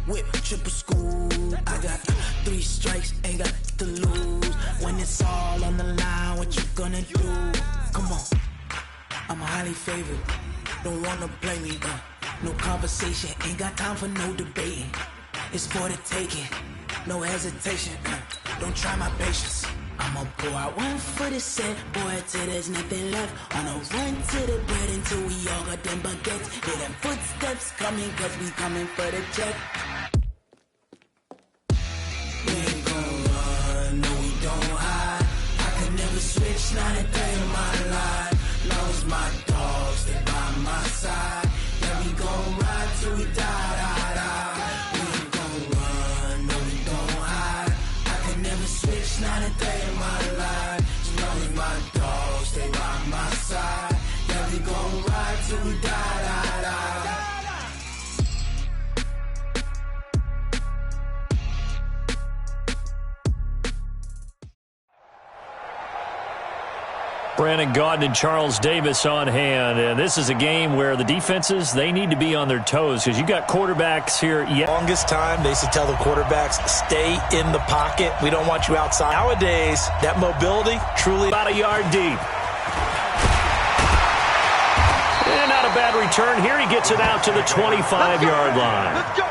whip, triple school. I got 3 strikes, ain't got to lose. When it's all on the line, what you gonna do? Come on, I'm highly favored. Don't wanna blame me, no conversation, ain't got time for no debating. It's for the taking, no hesitation. Don't try my patience. I'ma pour out one for the set, boy, till there's nothing left. On a run to the bread until we all got them baguettes. Hear them footsteps coming, cause we coming for the check. We ain't gon' run, no we don't hide. I could never switch, not a day in my life. Long as my dogs, they by my side. Yeah, we gon' ride till we die, die, die. We ain't gon' run, no we don't hide. I could never switch, not a day in my life. As long as my dogs, they by my side. Yeah, we gon' ride till we die, die, die. Brandon Gaudin and Charles Davis on hand. And this is a game where the defenses, they need to be on their toes because you got quarterbacks here. Longest time, they used to tell the quarterbacks, stay in the pocket. We don't want you outside. Nowadays, that mobility truly about a yard deep. And not a bad return. Here he gets it out to the 25-yard line. Let's go.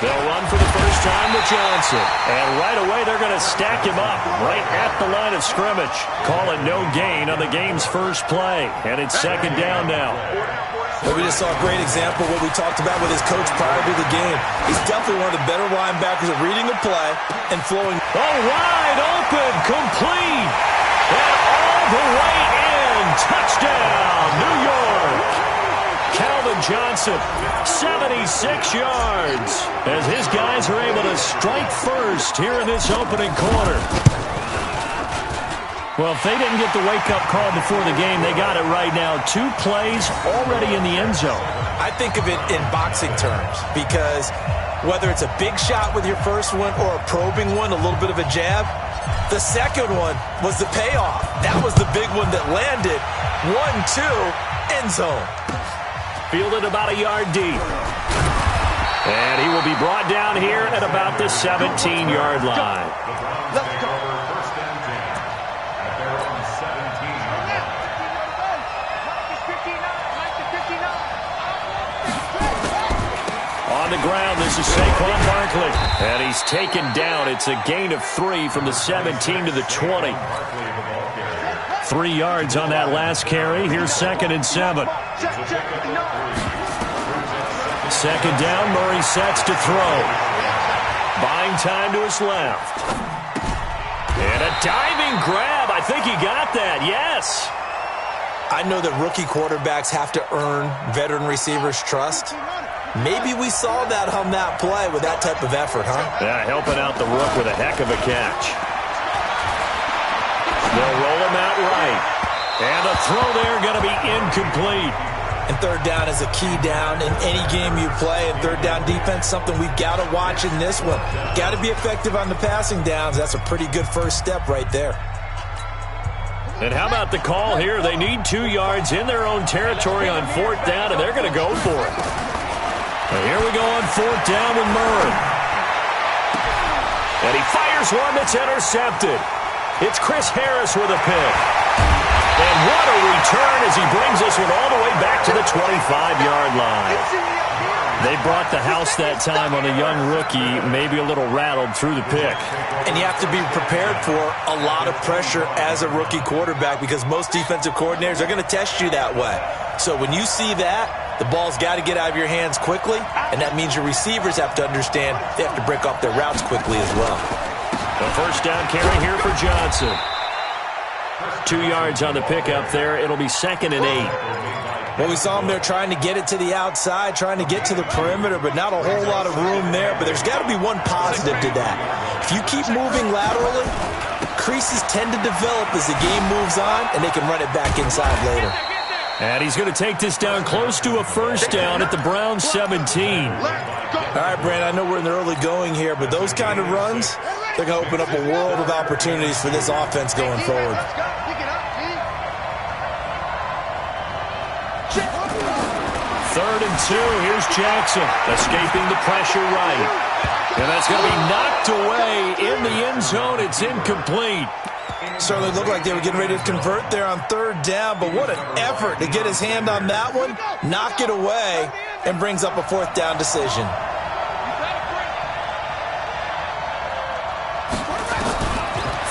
They'll run for the first time with Johnson. And right away, they're going to stack him up right at the line of scrimmage. Call it no gain on the game's first play. And it's second down now. Well, we just saw a great example of what we talked about with his coach prior to the game. He's definitely one of the better linebackers at reading the play and flowing. Oh, wide open, complete. And all the way in. Touchdown, New York. Calvin Johnson, 76 yards, as his guys are able to strike first here in this opening quarter. Well, if they didn't get the wake-up call before the game, they got it right now. 2 plays already in the end zone. I think of it in boxing terms because whether it's a big shot with your first one or a probing one, a little bit of a jab, the second one was the payoff. That was the big one that landed. 1-2, end zone. Fielded about a yard deep. And he will be brought down here at about the 17-yard line. Let's go. On the ground, this is Saquon Barkley. And he's taken down. It's a gain of 3 from the 17 to the 20. 3 yards on that last carry. Here's 2nd and 7. Second down, Murray sets to throw. Buying time to his left. And a diving grab. I think he got that, yes. I know that rookie quarterbacks have to earn veteran receivers' trust. Maybe we saw that on that play with that type of effort, huh? Yeah, helping out the rook with a heck of a catch. They'll roll him out right. And the throw there going to be incomplete. And third down is a key down in any game you play. And third down defense, something we've got to watch in this one. Got to be effective on the passing downs. That's a pretty good first step right there. And how about the call here? They need 2 yards in their own territory on 4th down, and they're going to go for it. And here we go on 4th down with Murray. And he fires one that's intercepted. It's Chris Harris with a pick. And what a return as he brings this one all the way back to the 25-yard line. They brought the house that time on a young rookie, maybe a little rattled through the pick. And you have to be prepared for a lot of pressure as a rookie quarterback because most defensive coordinators are going to test you that way. So when you see that, the ball's got to get out of your hands quickly, and that means your receivers have to understand they have to break off their routes quickly as well. The first down carry here for Johnson. 2 yards on the pickup there. It'll be 2nd and 8. Well, we saw him there trying to get it to the outside, trying to get to the perimeter, but not a whole lot of room there. But there's got to be one positive to that. If you keep moving laterally, creases tend to develop as the game moves on, and they can run it back inside later. And he's going to take this down close to a first down at the Browns 17. All right, Brandon, I know we're in the early going here, but those kind of runs, they're going to open up a world of opportunities for this offense going forward. Third and 2. Here's Jackson escaping the pressure right. And that's going to be knocked away in the end zone. It's incomplete. Certainly looked like they were getting ready to convert there on third down, but what an effort to get his hand on that one, knock it away, and brings up a fourth down decision.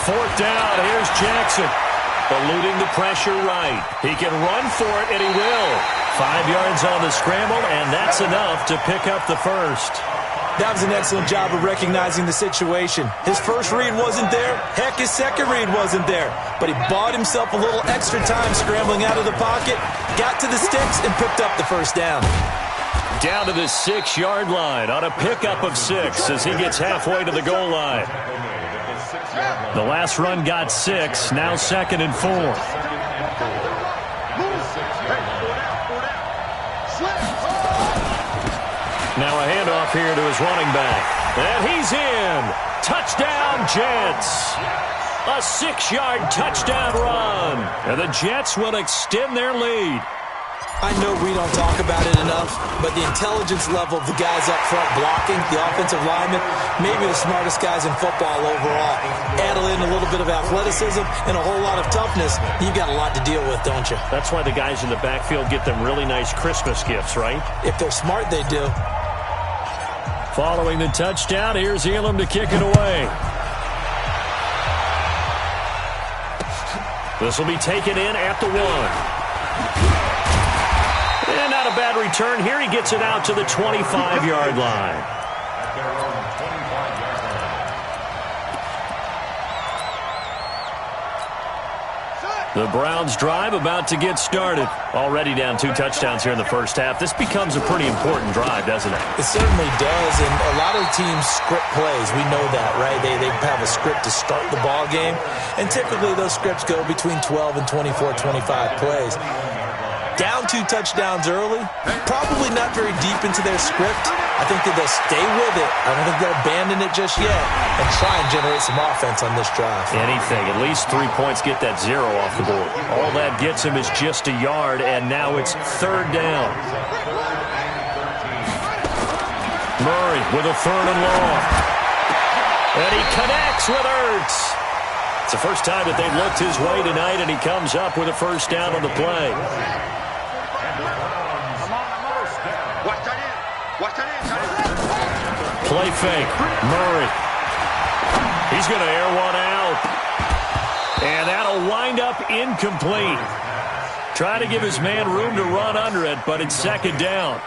Fourth down, here's Jackson. Eluding the pressure right. He can run for it, and he will. 5 yards on the scramble, and that's enough to pick up the first. That was an excellent job of recognizing the situation. His first read wasn't there. Heck, his second read wasn't there. But he bought himself a little extra time scrambling out of the pocket, got to the sticks, and picked up the first down. Down to the 6-yard line on a pickup of 6 as he gets halfway to the goal line. The last run got 6, now 2nd and 4. Now a handoff here to his running back. And he's in. Touchdown, Jets. A 6-yard touchdown run. And the Jets will extend their lead. I know we don't talk about it enough, but the intelligence level of the guys up front blocking, the offensive linemen, maybe the smartest guys in football overall. Add in a little bit of athleticism and a whole lot of toughness, you've got a lot to deal with, don't you? That's why the guys in the backfield get them really nice Christmas gifts, right? If they're smart, they do. Following the touchdown, here's Elam to kick it away. This will be taken in at the 1. And not a bad return here. He gets it out to the 25-yard line. The Browns drive about to get started. Already down 2 touchdowns here in the first half. This becomes a pretty important drive, doesn't it? It certainly does, and a lot of teams script plays. We know that, right? They have a script to start the ball game, and typically those scripts go between 12 and 24, 25 plays. Down 2 touchdowns early, probably not very deep into their script. I think that they'll stay with it. I don't think they'll abandon it just yet and try and generate some offense on this drive. Anything. At least 3 points, get that 0 off the board. All that gets him is just a yard, and now it's 3rd down. Murray with a 3rd and long. And he connects with Ertz. It's the first time that they've looked his way tonight, and he comes up with a first down on the play. Play fake. Murray. He's going to air one out. And that'll wind up incomplete. Try to give his man room to run under it, but it's 2nd down.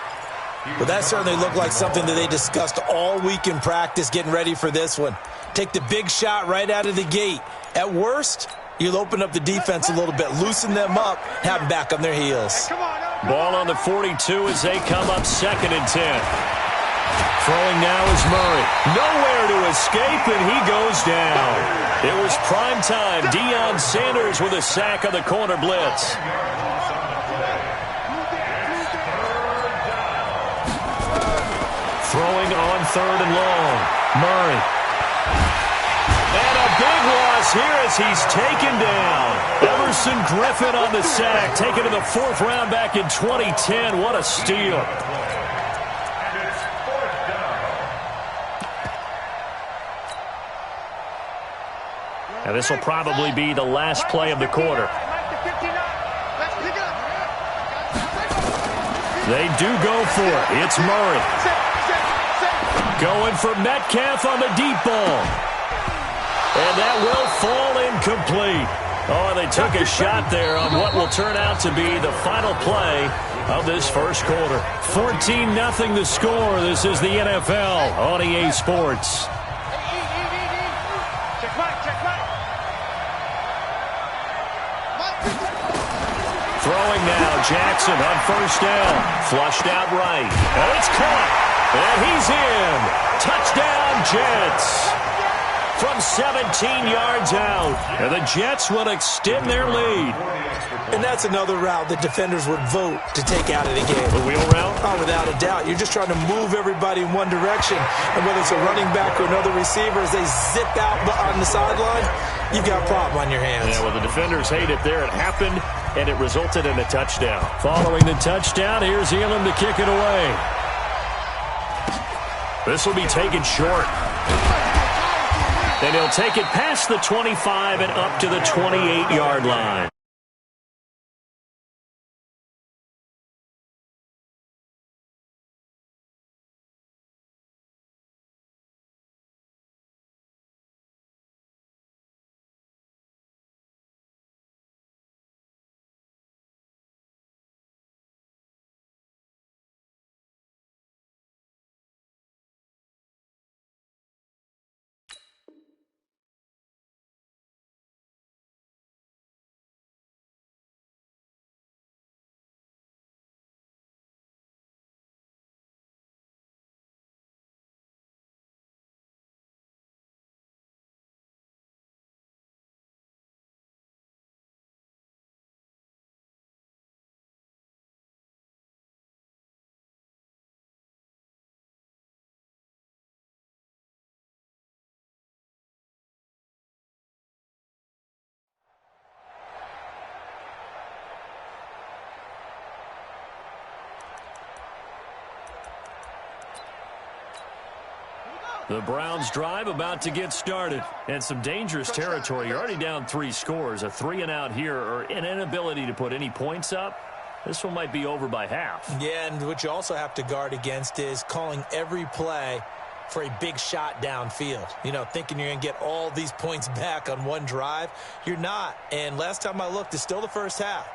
Well, that certainly looked like something that they discussed all week in practice getting ready for this one. Take the big shot right out of the gate. At worst, you'll open up the defense a little bit, loosen them up, have them back on their heels. Ball on the 42 as they come up 2nd and 10. Throwing now is Murray. Nowhere to escape, and he goes down. It was prime time. Deion Sanders with a sack on the corner blitz. Throwing on 3rd and long. Murray. And a big loss here as he's taken down. Everson Griffin on the sack, taken to the 4th round back in 2010. What a steal. And this will probably be the last play of the quarter. They do go for it. It's Murray. Going for Metcalf on the deep ball. And that will fall incomplete. Oh, they took a shot there on what will turn out to be the final play of this first quarter. 14-0 the score. This is the NFL on EA Sports. Throwing now, Jackson on first down. Flushed out right. And it's caught. And he's in. Touchdown, Jets. from 17 yards out. And the Jets will extend their lead. And that's another route that defenders would vote to take out of the game. The wheel route? Oh, without a doubt. You're just trying to move everybody in one direction. And whether it's a running back or another receiver, as they zip out on the sideline, you've got a problem on your hands. Yeah, well, the defenders hate it there. It happened, and it resulted in a touchdown. Following the touchdown, here's Elam to kick it away. This will be taken short. And he'll take it past the 25 and up to the 28-yard line. The Browns drive about to get started. And some dangerous territory. You're already down 3 scores. A 3-and-out here or an inability to put any points up. This one might be over by half. Yeah, and what you also have to guard against is calling every play for a big shot downfield. You know, thinking you're going to get all these points back on one drive. You're not. And last time I looked, it's still the first half.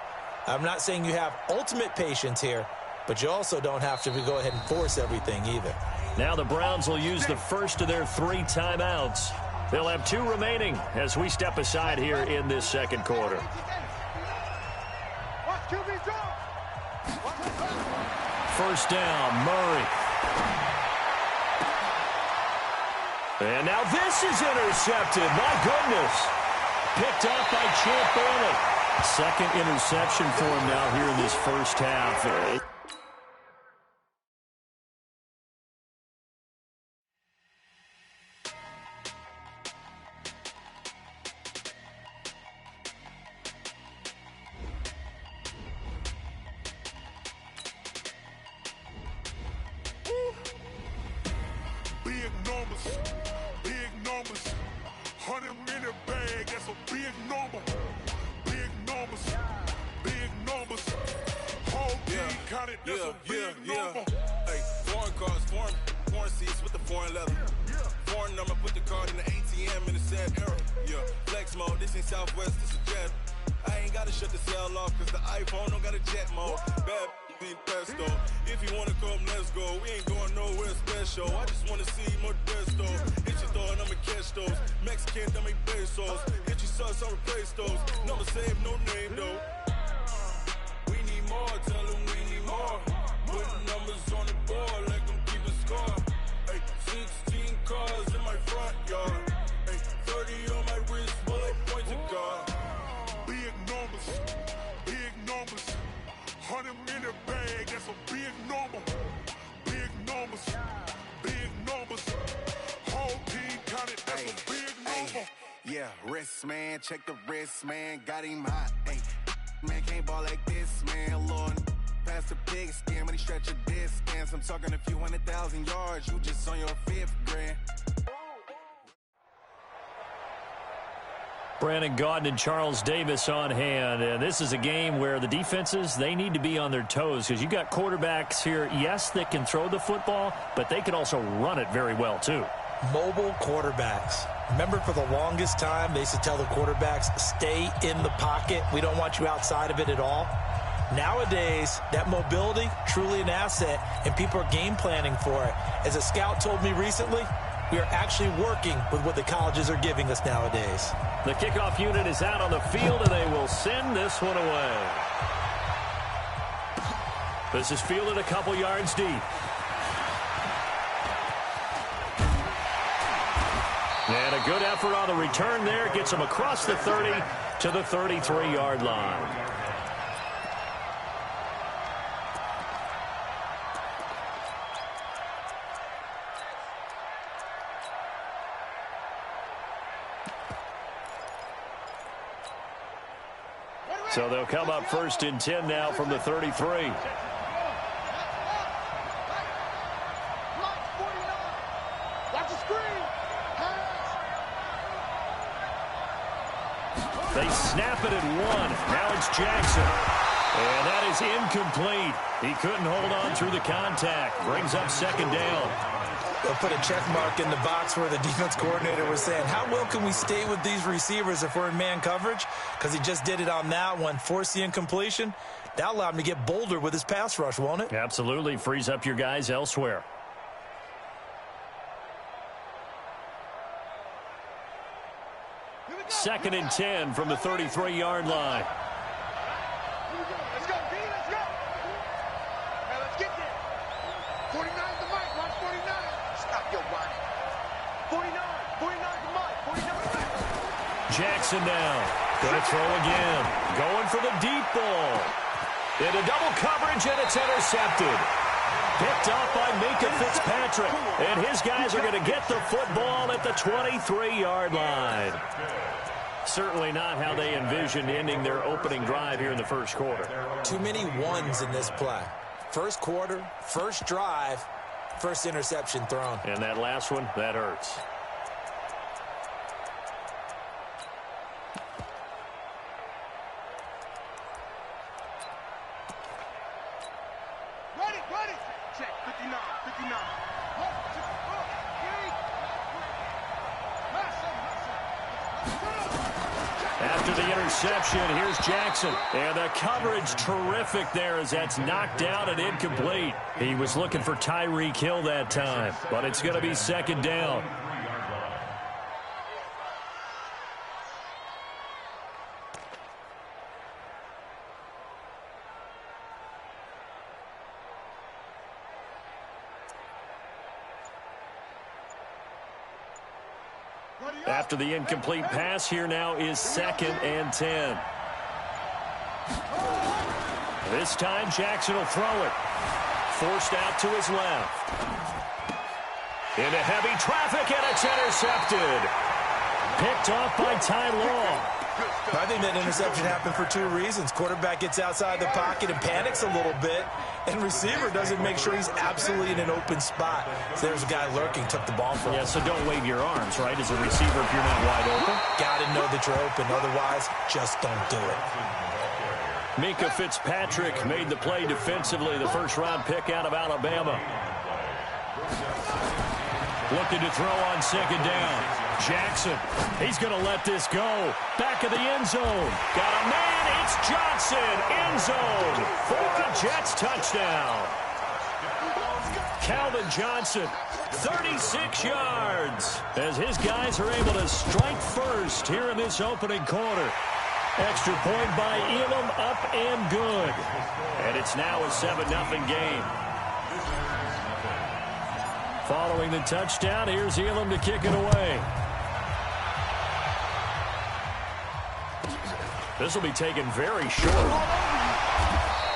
I'm not saying you have ultimate patience here, but you also don't have to go ahead and force everything either. Now the Browns will use the first of their 3 timeouts. They'll have 2 remaining as we step aside here in this second quarter. First down, Murray. And now this is intercepted. My goodness. Picked off by Champ Bailey. Second interception for him now here in this first half. Man, check the wrist, man, got him hot. Hey, man, can't ball like this, man. Lord, pass the pig skin, but he stretch a distance. I'm talking a few 100,000 yards. You just on your 5th grand. Brandon Gaudin and Charles Davis on hand. And this is a game where the defenses, they need to be on their toes because you got quarterbacks here, yes, that can throw the football, but they can also run it very well, too. Mobile quarterbacks. Remember, for the longest time, they used to tell the quarterbacks, stay in the pocket. We don't want you outside of it at all. Nowadays, that mobility, truly an asset, and people are game planning for it. As a scout told me recently, we are actually working with what the colleges are giving us nowadays. The kickoff unit is out on the field, and they will send this one away. This is fielded a couple yards deep. And a good effort on the return there. Gets him across the 30 to the 33-yard line. So they'll come up 1st and 10 now from the 33. They snap it at 1. Now it's Jackson. And that is incomplete. He couldn't hold on through the contact. Brings up 2nd down. They'll put a check mark in the box where the defense coordinator was saying, how well can we stay with these receivers if we're in man coverage? Because he just did it on that one, forced the incompletion. That allowed him to get bolder with his pass rush, won't it? Absolutely. Frees up your guys elsewhere. Second and 10 from the 33-yard line. Let's go, D, let's go. Now let's get there. 49 the mic, watch 49. Stop your whining. 49 the mic, 49. Jackson now. Gonna throw again. Going for the deep ball. Into double coverage, and it's intercepted. Picked off by Minka Fitzpatrick. And his guys are going to get the football at the 23-yard line. Certainly not how they envisioned ending their opening drive here in the first quarter. Too many ones in this play. First quarter, first drive, first interception thrown. And that last one, that hurts. Ready. Check, 59. After the interception, here's Jackson. And the coverage terrific there as that's knocked down and incomplete. He was looking for Tyreek Hill that time, but it's going to be 2nd down. After the incomplete pass, here now is 2nd and 10. This time, Jackson will throw it. Forced out to his left. Into heavy traffic, and it's intercepted. Picked off by Ty Law. I think that interception happened for 2 reasons. Quarterback gets outside the pocket and panics a little bit, and receiver doesn't make sure he's absolutely in an open spot. So there's a guy lurking, took the ball from him. Yeah, so don't wave your arms, right, as a receiver if you're not wide open. Got to know that you're open. Otherwise, just don't do it. Minka Fitzpatrick made the play defensively, the first-round pick out of Alabama. Looking to throw on 2nd down. Jackson, he's going to let this go. Back of the end zone. Got a man, it's Johnson. End zone for a Jets touchdown. Calvin Johnson, 36 yards, as his guys are able to strike first here in this opening quarter. Extra point by Elam, up and good. And it's now a 7-0 game. Following the touchdown, here's Elam to kick it away. This will be taken very short.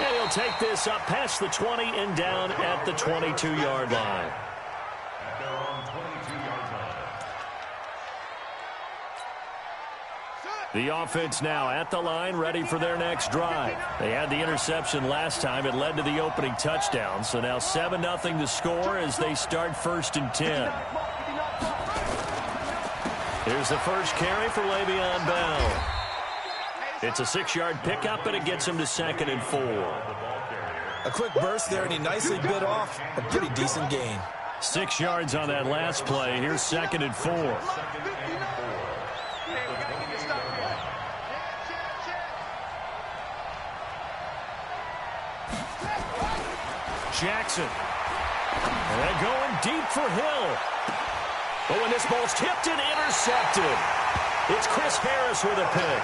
And he'll take this up past the 20 and down at the 22-yard line. The offense now at the line, ready for their next drive. They had the interception last time. It led to the opening touchdown. So now 7-0 to score as they start 1st and 10. Here's the first carry for Le'Veon Bell. It's a 6-yard pickup, and it gets him to 2nd and 4. A quick burst there, and he nicely bit off a pretty decent gain. 6 yards on that last play. Here's 2nd and 4. Jackson. And they're going deep for Hill. But when this ball's tipped and intercepted, it's Chris Harris with a pick.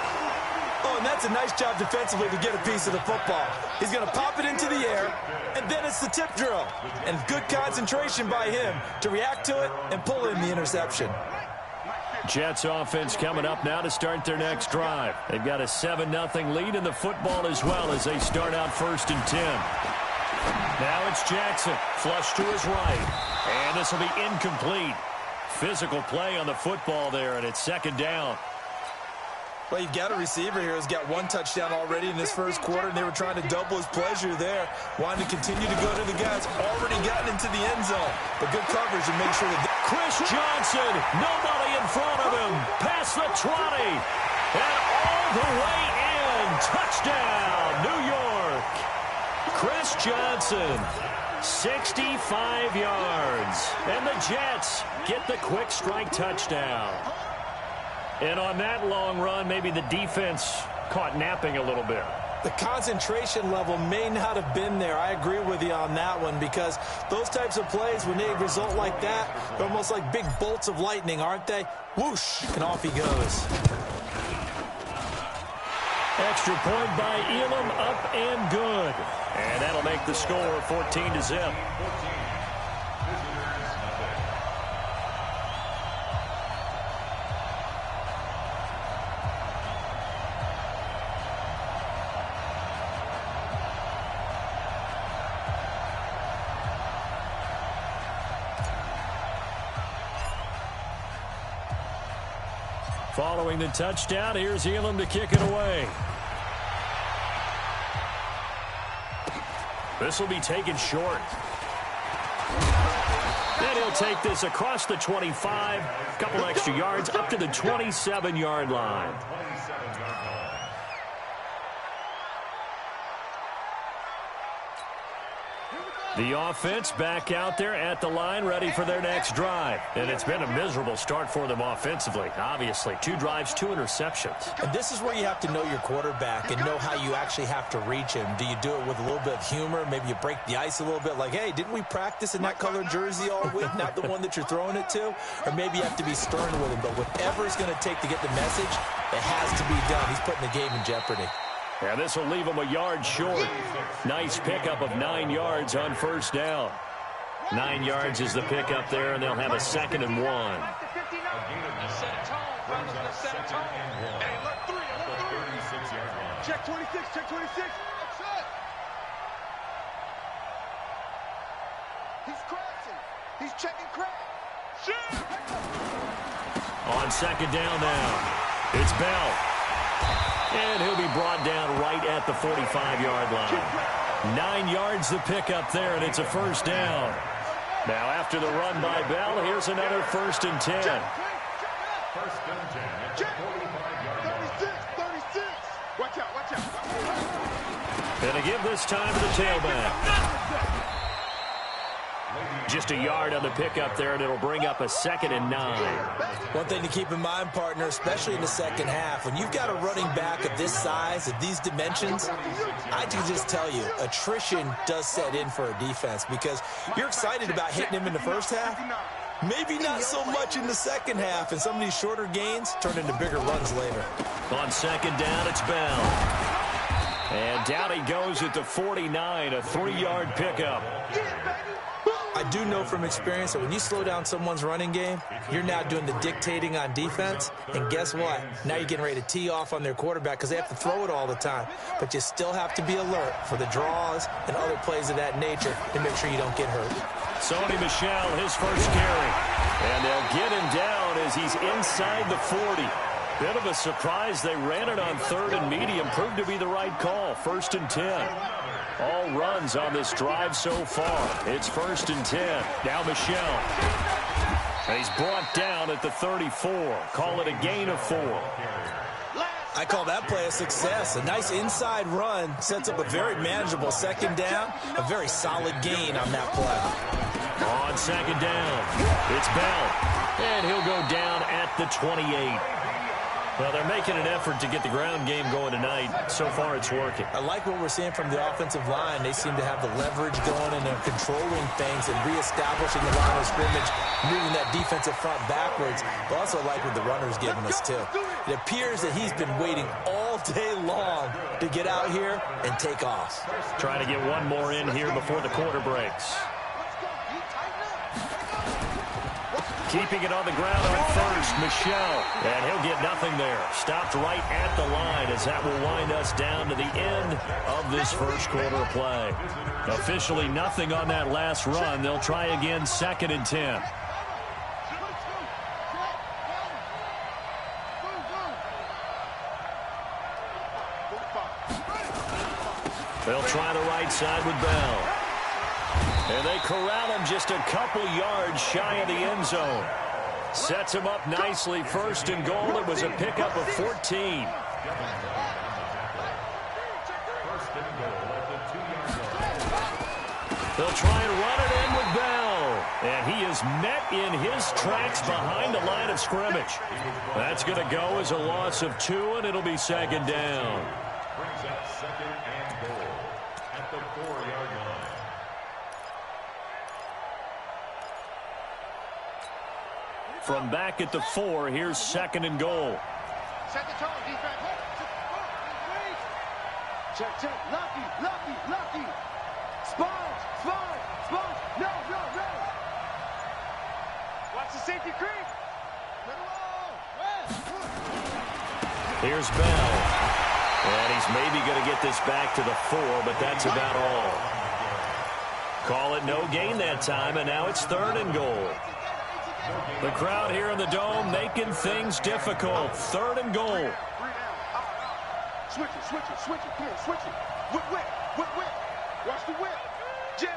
Oh, and that's a nice job defensively to get a piece of the football. He's going to pop it into the air, and then it's the tip drill. And good concentration by him to react to it and pull in the interception. Jets offense coming up now to start their next drive. They've got a 7-0 lead in the football as well as they start out 1st and 10. Now it's Jackson, flush to his right. And this will be incomplete. Physical play on the football there, and it's 2nd down. Well, you've got a receiver here who's got 1 touchdown already in this first quarter, and they were trying to double his pleasure there. Wanting to continue to go to the guys already gotten into the end zone. But good coverage to make sure that... Chris Johnson, nobody in front of him. Past the 20. And all the way in. Touchdown, New York. Chris Johnson, 65 yards. And the Jets get the quick strike touchdown. And on that long run, maybe the defense caught napping a little bit. The concentration level may not have been there. I agree with you on that one because those types of plays, when they result like that, they're almost like big bolts of lightning, aren't they? Whoosh, and off he goes. Extra point by Elam, up and good. And that'll make the score 14-0. Following the touchdown, here's Elam to kick it away. This will be taken short. And he'll take this across the 25, a couple extra yards, up to the 27-yard line. The offense back out there at the line, ready for their next drive. And it's been a miserable start for them offensively, obviously. 2 drives, 2 interceptions. And this is where you have to know your quarterback and know how you actually have to reach him. Do you do it with a little bit of humor? Maybe you break the ice a little bit, like, hey, didn't we practice in that colored jersey all week, not the one that you're throwing it to? Or maybe you have to be stern with him. But whatever it's going to take to get the message, it has to be done. He's putting the game in jeopardy. Yeah, this will leave them a yard short. Nice pickup of 9 yards on 1st down. 9 yards is the pickup there, and they'll have a 2nd and 1. Check 26, check 26. He's crashing. He's checking crash. On 2nd down now, it's Bell. And he'll be brought down right at the 45-yard line. 9 yards the pickup there, and it's a 1st down. Now after the run by Bell, here's another 1st and 10. 36, 36. Watch out, watch out. And to give this time to the tailback. Just a yard on the pickup there, and it'll bring up a 2nd and 9. One thing to keep in mind, partner, especially in the second half, when you've got a running back of this size, of these dimensions, I can just tell you, attrition does set in for a defense because you're excited about hitting him in the first half. Maybe not so much in the second half, and some of these shorter gains turn into bigger runs later. On 2nd down, it's Bell. And down he goes at the 49, a 3-yard pickup. I do know from experience that when you slow down someone's running game, you're now doing the dictating on defense. And guess what? Now you're getting ready to tee off on their quarterback because they have to throw it all the time. But you still have to be alert for the draws and other plays of that nature to make sure you don't get hurt. Sony Michel, his first carry. And they'll get him down as he's inside the 40. Bit of a surprise. They ran it on 3rd and medium. Proved to be the right call. 1st and 10. All runs on this drive so far. It's 1st and 10. Now Michel. He's brought down at the 34. Call it a gain of 4. I call that play a success. A nice inside run sets up a very manageable 2nd down. A very solid gain on that play. On 2nd down, it's Bell. And he'll go down at the 28. Well, they're making an effort to get the ground game going tonight. So far, it's working. I like what we're seeing from the offensive line. They seem to have the leverage going, and they're controlling things and reestablishing the line of scrimmage, moving that defensive front backwards. But also like what the runner's giving us, too. It appears that he's been waiting all day long to get out here and take off. Trying to get one more in here before the quarter breaks. Keeping it on the ground on first, Michelle. And he'll get nothing there. Stopped right at the line as that will wind us down to the end of this first quarter of play. Officially nothing on that last run. They'll try again 2nd and 10. They'll try the right side with Bell. And they corral him just a couple yards shy of the end zone. Sets him up nicely. 1st and goal. It was a pickup of 14. They'll try and run it in with Bell. And he is met in his tracks behind the line of scrimmage. That's going to go as a loss of 2, and it'll be 2nd down. Brings up 2nd and goal at the 4-yard line. From back at the 4, here's 2nd and goal. Set the tone, defense. Check, check. Lucky. Sponge. No. Watch the safety creep. Here's Bell. And he's maybe going to get this back to the 4, but that's about all. Call it no gain that time, and now it's 3rd and goal. The crowd here in the Dome making things difficult. 3rd and goal. Switch it. Come here, switch it. Whip. Watch the whip. Jam.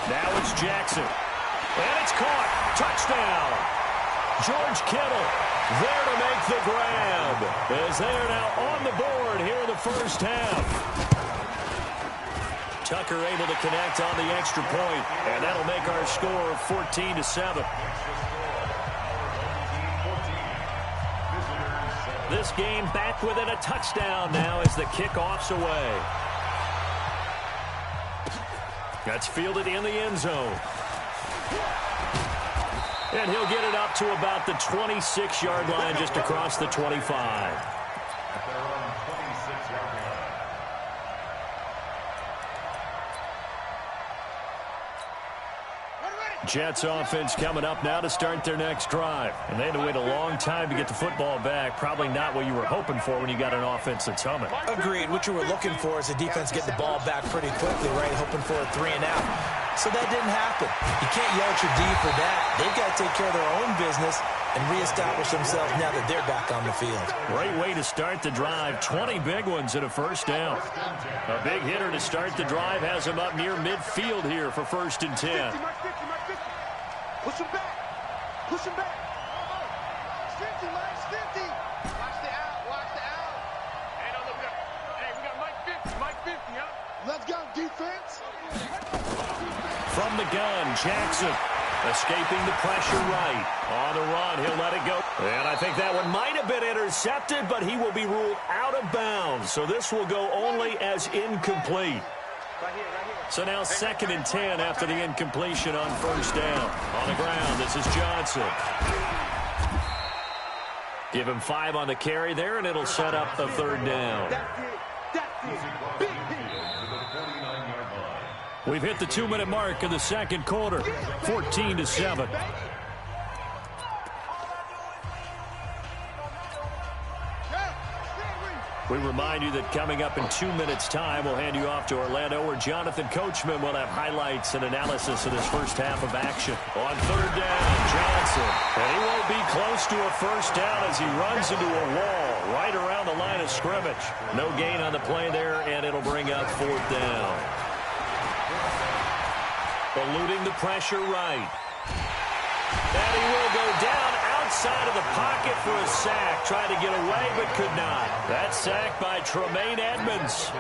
Now it's Jackson. And it's caught. Touchdown. George Kittle there to make the grab. As they are now on the board here in the first half. Tucker able to connect on the extra point, and that'll make our score 14-7. This game back within a touchdown now as the kickoff's away. That's fielded in the end zone. And he'll get it up to about the 26-yard line, just across the 25. Jets offense coming up now to start their next drive. And they had to wait a long time to get the football back. Probably not what you were hoping for when you got an offense that's humming. Agreed. What you were looking for is the defense getting the ball back pretty quickly, right? Hoping for a 3 and out. So that didn't happen. You can't yell at your D for that. They've got to take care of their own business and reestablish themselves now that they're back on the field. Great way to start the drive. 20 big ones and a first down. A big hitter to start the drive has him up near midfield here for 1st and 10. Push him back. Almost 50, Mike's 50. Watch the out. Hey, don't look up. Hey, we got Mike 50, huh? Let's go, defense. From the gun, Jackson escaping the pressure right. On the run, he'll let it go. And I think that one might have been intercepted, but he will be ruled out of bounds. So this will go only as incomplete. Right here. So now 2nd and 10 after the incompletion on 1st down. On the ground, this is Johnson. Give him 5 on the carry there, and it'll set up the 3rd down. We've hit the 2-minute mark of the 2nd quarter, 14-7. We remind you that coming up in 2 minutes' time, we'll hand you off to Orlando, where Jonathan Coachman will have highlights and analysis of this first half of action. On 3rd down, Johnson. And he won't be close to a first down as he runs into a wall right around the line of scrimmage. No gain on the play there, and it'll bring up 4th down. Eluding the pressure right. And he will go down outside of the pocket for a sack. Tried to get away, but could not. That sack by Tremaine Edmonds.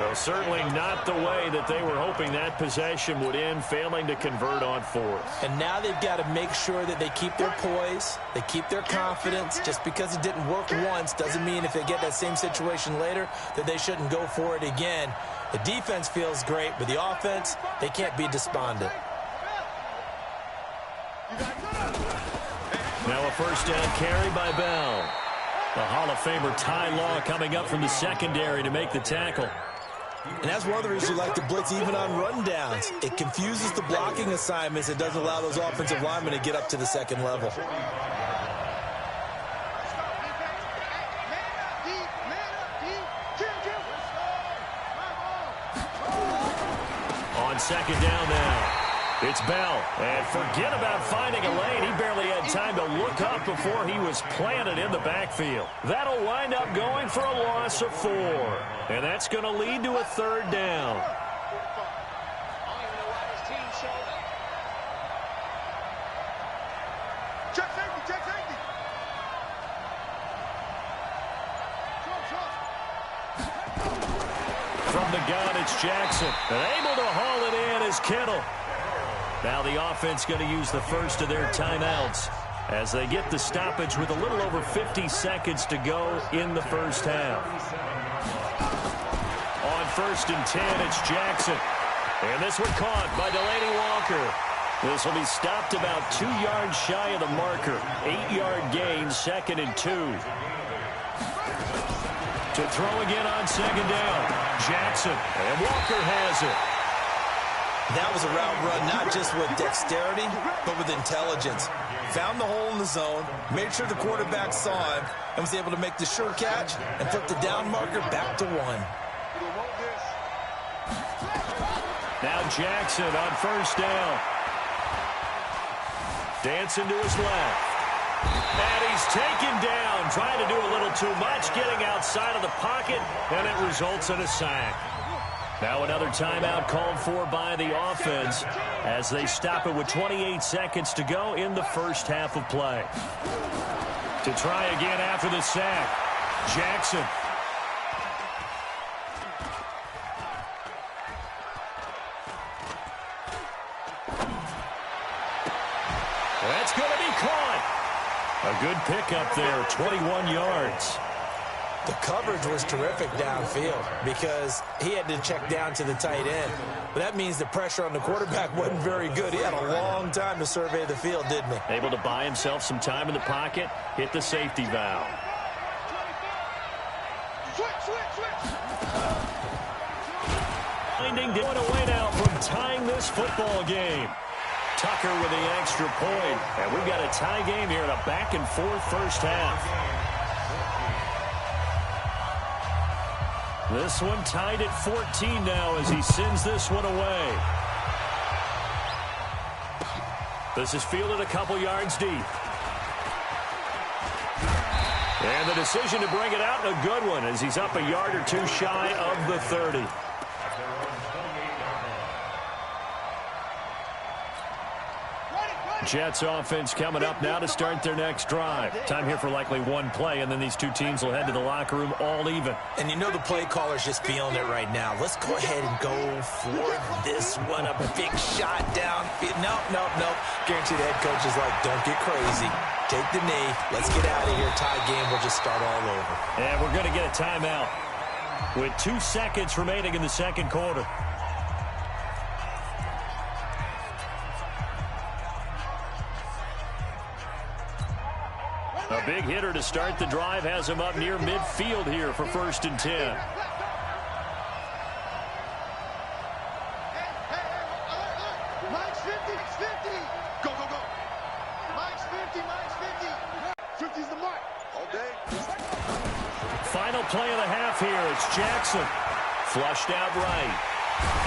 Though certainly not the way that they were hoping that possession would end, failing to convert on 4th. And now they've got to make sure that they keep their poise, they keep their confidence. Just because it didn't work once doesn't mean if they get that same situation later that they shouldn't go for it again. The defense feels great, but the offense, they can't be despondent. Now a first down carry by Bell. The Hall of Famer Ty Law coming up from the secondary to make the tackle. And that's one of the reasons you like to blitz even on rundowns. It confuses the blocking assignments. It doesn't allow those offensive linemen to get up to the second level. On second down now. It's Bell, and forget about finding a lane. He barely had time to look up before he was planted in the backfield. That'll wind up going for a loss of 4, and that's going to lead to a third down. Check safety, check safety. From the gun, it's Jackson, and able to haul it in is Kittle. Now the offense going to use the first of their timeouts as they get the stoppage with a little over 50 seconds to go in the first half. On 1st and 10, it's Jackson. And this one caught by Delaney Walker. This will be stopped about 2 yards shy of the marker. 8-yard gain, 2nd and 2. To throw again on second down. Jackson, and Walker has it. That was a route run, not just with dexterity, but with intelligence. Found the hole in the zone, made sure the quarterback saw him, and was able to make the sure catch and flip the down marker back to 1. Now Jackson on 1st down. Dancing to his left. And he's taken down, trying to do a little too much, getting outside of the pocket, and it results in a sack. Now another timeout called for by the offense as they stop it with 28 seconds to go in the first half of play. To try again after the sack, Jackson. That's going to be caught. A good pickup there, 21 yards. The coverage was terrific downfield because he had to check down to the tight end. But that means the pressure on the quarterback wasn't very good. He had a long time to survey the field, didn't he? Able to buy himself some time in the pocket, hit the safety valve. Finding going away now from tying this football game. Tucker with the extra point. And we've got a tie game here in a back-and-forth first half. This one tied at 14 now as he sends this one away. This is fielded a couple yards deep. And the decision to bring it out, a good one, as he's up a yard or two shy of the 30. Jets offense coming up now to start their next drive. Time here for likely one play, and then these two teams will head to the locker room all even. And you know the play caller's just feeling it right now. Let's go ahead and go for this one. A big shot down. Nope. Guarantee the head coach is like, don't get crazy. Take the knee. Let's get out of here. Tie game. We'll just start all over. And we're going to get a timeout with 2 seconds remaining in the second quarter. A big hitter to start the drive has him up near midfield here for 1st and 10. Mike's 50, it's 50. Go. Mike's 50. 50's the mark. All day. Final play of the half here. It's Jackson. Flushed out right.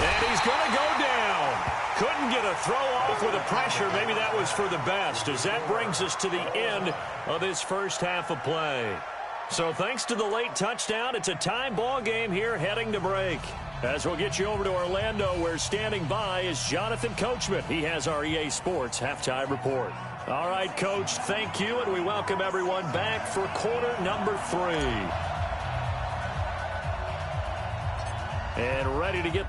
And he's going to go down. Couldn't get a throw off with the pressure. Maybe that was for the best, as that brings us to the end of this first half of play. So thanks to the late touchdown, it's a tie ball game here heading to break. As we'll get you over to Orlando, where standing by is Jonathan Coachman. He has our EA Sports halftime report. All right, Coach, thank you, and we welcome everyone back for quarter number 3. And ready to get